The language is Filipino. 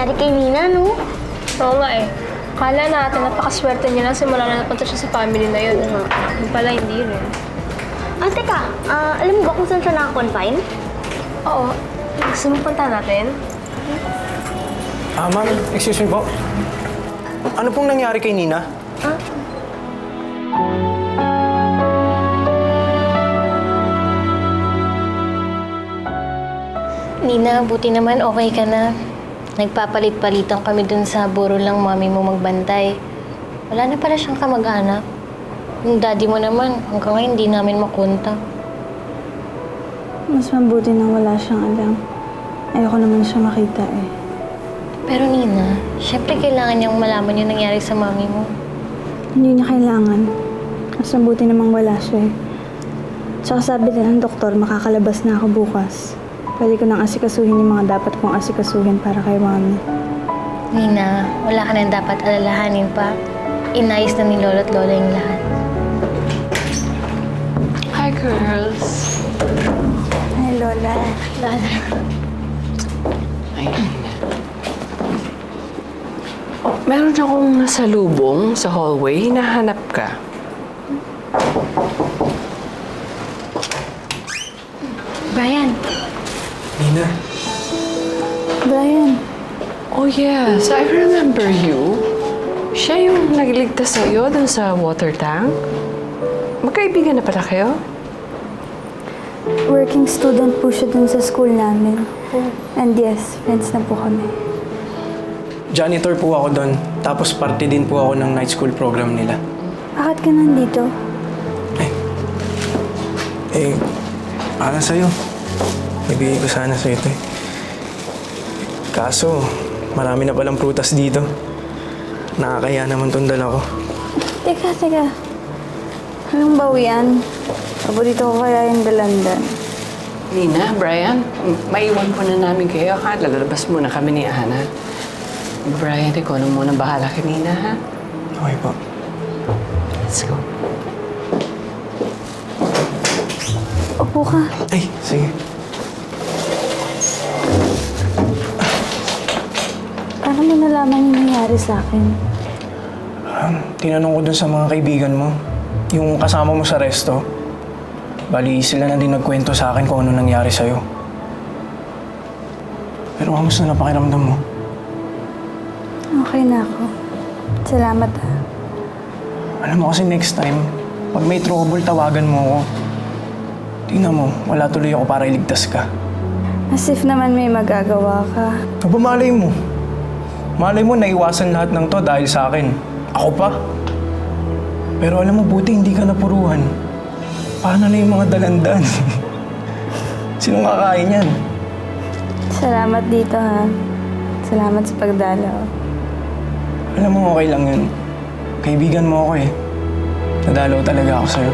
nangyari kay Nina, no? Oo nga eh. Kala natin napakaswerte niya lang simula na napunta siya sa family na yun. Yung pala hindi rin. Teka, alam mo ba kung saan siya nakakonfine? Oo. Gusto mo punta natin? Ma'am, excuse me po. Ano pong nangyari kay Nina? Nina, buti naman okay ka na. Nagpapalit-palitan kami dun sa buro lang mami mo magbantay. Wala na pala siyang kamag-anak. Yung daddy mo naman, hanggang ngayon hindi namin makontak. Mas mabuti nang wala siyang alam. Ayoko naman siya makita eh. Pero Nina, syempre kailangan niyang malaman yung nangyari sa mami mo. Hindi niya kailangan. Mas mabuti namang wala siya eh. Tsaka sabi din ng doktor, makakalabas na ako bukas. Pwede ko nang asikasuhin yung mga dapat kong asikasuhin para kay mami. Nina, wala ka nang dapat alalahanin pa. Inayos na ni Lolo at Lola yung lahat. Hi, girls. Ay, Lola. Lola. Ayun. Oh, meron akong nasalubong sa hallway. Hinahanap ka. Brian. Nina? Brian, Oh, yes. I remember you. Siya yung nagliligtas sa'yo dun sa water tank. Magkaibigan na pala kayo? working student po siya dun sa school namin. And yes, friends na po kami. Janitor po ako doon. Tapos parte din po ako ng night school program nila. Bakit ka nandito? Para sa'yo. Ibigay ko sana sa'yo ito eh. Kaso, marami na palang prutas dito. Nakakaya naman tong dala ko. Teka. Anong bawian? Paborito ko kaya yung dalandan. Nina, Brian, maiwan po na namin kayo, ha? Lalabas muna kami ni Ana. Brian, ikaw na muna bahala kay Nina, ha? Okay po. Let's go. Upo ka. Ay, sige. Paano mo nalaman yung nangyari sa akin? Tinanong ko dun sa mga kaibigan mo. Yung kasama mo sa resto. Bali, sila na din nagkwento sa akin kung ano nangyari sa'yo. Pero kamusta na pakiramdam mo? Okay na ako. Salamat ah. Alam mo kasi next time, pag may trouble, tawagan mo ako. Tingnan mo, wala tuloy ako para iligtas ka. As if naman may magagawa ka. Aba, malay mo. Malay mo, naiwasan lahat ng to dahil sa akin. Ako pa. Pero alam mo, buti hindi ka napuruhan. Paano na yung mga dalandan? Sinong kakain yan? Salamat dito ha. Salamat sa pagdalaw. Alam mo, okay lang yun. Kaibigan mo ako eh. Nadalaw talaga ako sa'yo.